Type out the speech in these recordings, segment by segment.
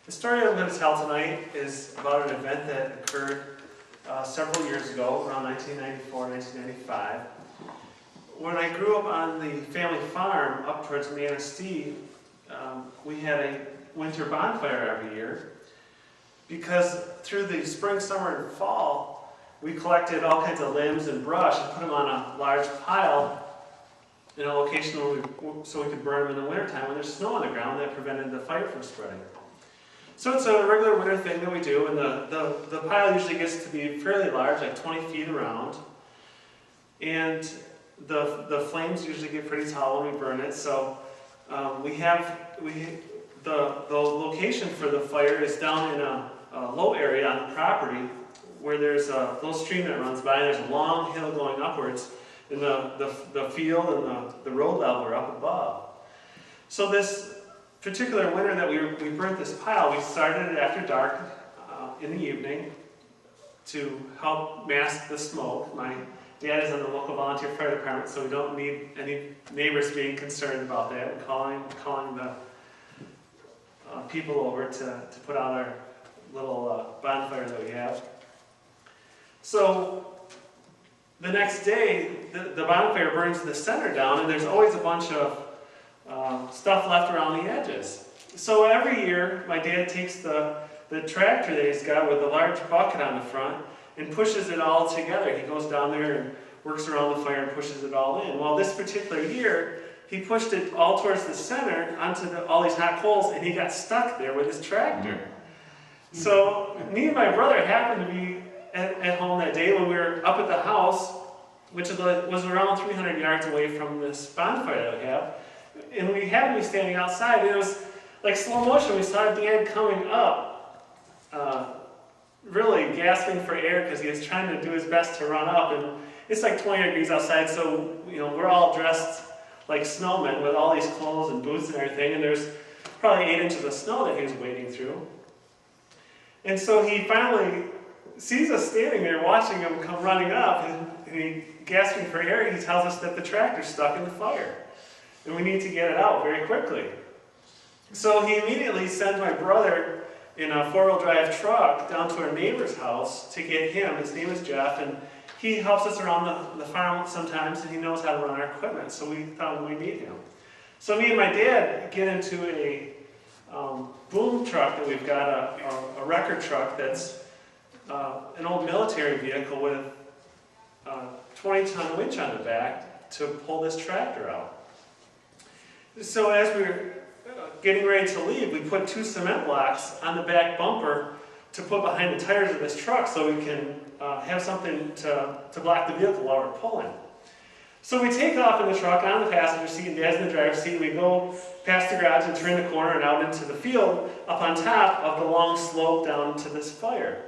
The story I'm going to tell tonight is about an event that occurred several years ago, around 1994, 1995. When I grew up on the family farm up towards Manistee, we had a winter bonfire every year because through the spring, summer, and fall, we collected all kinds of limbs and brush and put them on a large pile in a location so we could burn them in the wintertime when there's snow on the ground that prevented the fire from spreading. So it's a regular winter thing that we do, and the pile usually gets to be fairly large, like 20 feet around. And the flames usually get pretty tall when we burn it. So the location for the fire is down in a low area on the property where there's a little stream that runs by, and there's a long hill going upwards, and the field and the road level are up above. So this particular winter that we burnt this pile, we started it after dark in the evening to help mask the smoke. My dad is in the local volunteer fire department, so we don't need any neighbors being concerned about that, and calling the people over to put out our little bonfire that we have. So the next day, the bonfire burns the center down, and there's always a bunch of stuff left around the edges. So every year, my dad takes the tractor that he's got with a large bucket on the front and pushes it all together. He goes down there and works around the fire and pushes it all in. Well, this particular year, he pushed it all towards the center onto all these hot coals, and he got stuck there with his tractor. So me and my brother happened to be at home that day when we were up at the house, which was around 300 yards away from this bonfire that we have. And we happened to be standing outside, and it was like slow motion. We saw Dad coming up, really gasping for air because he was trying to do his best to run up. And it's like 20 degrees outside, so we're all dressed like snowmen with all these clothes and boots and everything, and there's probably 8 inches of snow that he was wading through. And so he finally sees us standing there watching him come running up, and he, gasping for air, he tells us that the tractor's stuck in the fire, and we need to get it out very quickly. So he immediately sends my brother in a 4-wheel drive truck down to our neighbor's house to get him. His name is Jeff, and he helps us around the farm sometimes, and he knows how to run our equipment, so we thought we need him. So me and my dad get into a boom truck that we've got, a record truck that's an old military vehicle with a 20-ton winch on the back to pull this tractor out. So as we were getting ready to leave, we put 2 cement blocks on the back bumper to put behind the tires of this truck so we can have something to block the vehicle while we're pulling. So we take off in the truck on the passenger seat, and Dad's in the driver's seat. We go past the garage and turn the corner and out into the field up on top of the long slope down to this fire.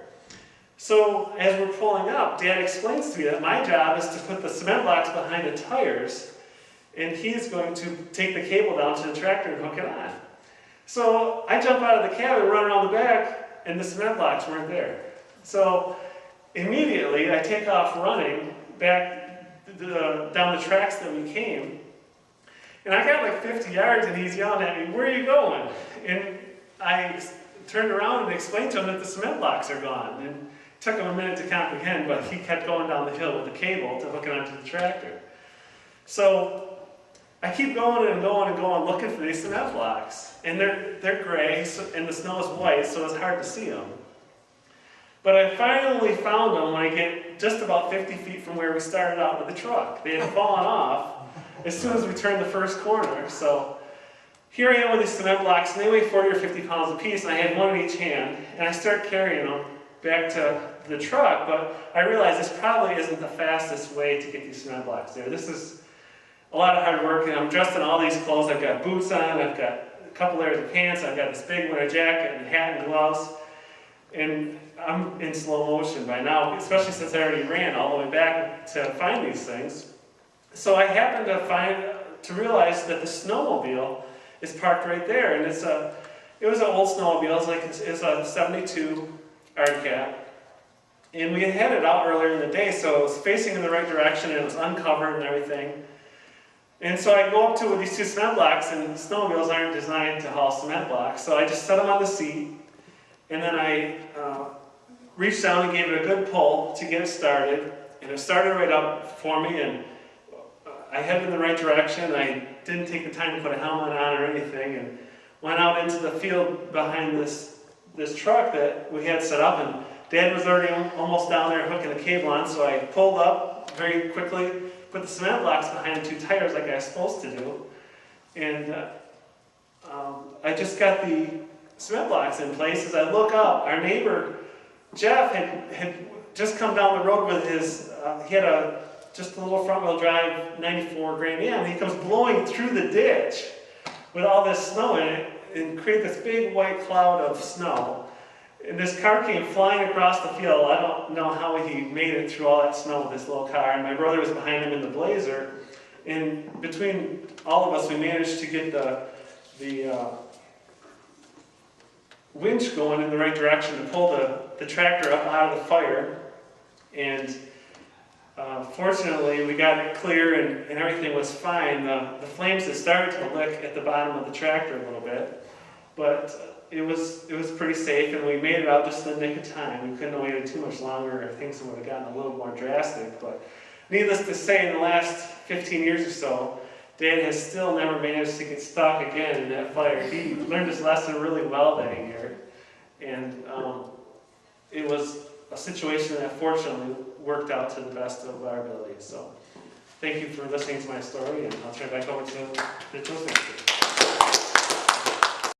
So as we're pulling up, Dad explains to me that my job is to put the cement blocks behind the tires, and he's going to take the cable down to the tractor and hook it on. So I jump out of the cab and run around the back, and the cement blocks weren't there. So immediately I take off running back down the tracks that we came, and I got like 50 yards, and he's yelling at me, "Where are you going?" And I turned around and explained to him that the cement blocks are gone. And it took him a minute to comprehend, but he kept going down the hill with the cable to hook it onto the tractor. So I keep going and going and going looking for these cement blocks, and they're gray, and the snow is white, so it's hard to see them. But I finally found them when I get just about 50 feet from where we started out with the truck. They had fallen off as soon as we turned the first corner. So here I am with these cement blocks, and they weigh 40 or 50 pounds apiece, and I had one in each hand, and I start carrying them back to the truck, but I realize this probably isn't the fastest way to get these cement blocks there. This is a lot of hard work, and I'm dressed in all these clothes. I've got boots on, I've got a couple layers of pants, I've got this big winter jacket and hat and gloves, and I'm in slow motion by now, especially since I already ran all the way back to find these things. So I happened to realize that the snowmobile is parked right there, and it was an old snowmobile. It's a 72 Hardcat, and we had headed out earlier in the day, so it was facing in the right direction, and it was uncovered and everything. And so I go up to with these 2 cement blocks, and snowmobiles aren't designed to haul cement blocks, so I just set them on the seat, And then I reached down and gave it a good pull to get it started. And it started right up for me, and I headed in the right direction. I didn't take the time to put a helmet on or anything, and went out into the field behind this truck that we had set up. And Dad was already almost down there hooking the cable on, so I pulled up very quickly, put the cement blocks behind the 2 tires like I was supposed to do, and I just got the cement blocks in place. As I look up, our neighbor Jeff had just come down the road with his, he had just a little front-wheel drive 94 Grand Am, and he comes blowing through the ditch with all this snow in it and created this big white cloud of snow. And this car came flying across the field. I don't know how he made it through all that snow with this little car, and my brother was behind him in the Blazer. And between all of us, we managed to get the winch going in the right direction to pull the tractor up out of the fire. And fortunately, we got it clear and everything was fine. The flames had started to lick at the bottom of the tractor a little bit, but it was pretty safe, and we made it out just in the nick of time. We couldn't have waited too much longer, or things would have gotten a little more drastic. But needless to say, in the last 15 years or so, Dad has still never managed to get stuck again in that fire. He learned his lesson really well that year, and it was a situation that fortunately worked out to the best of our ability. So thank you for listening to my story, and I'll turn it back over to the Toastmasters.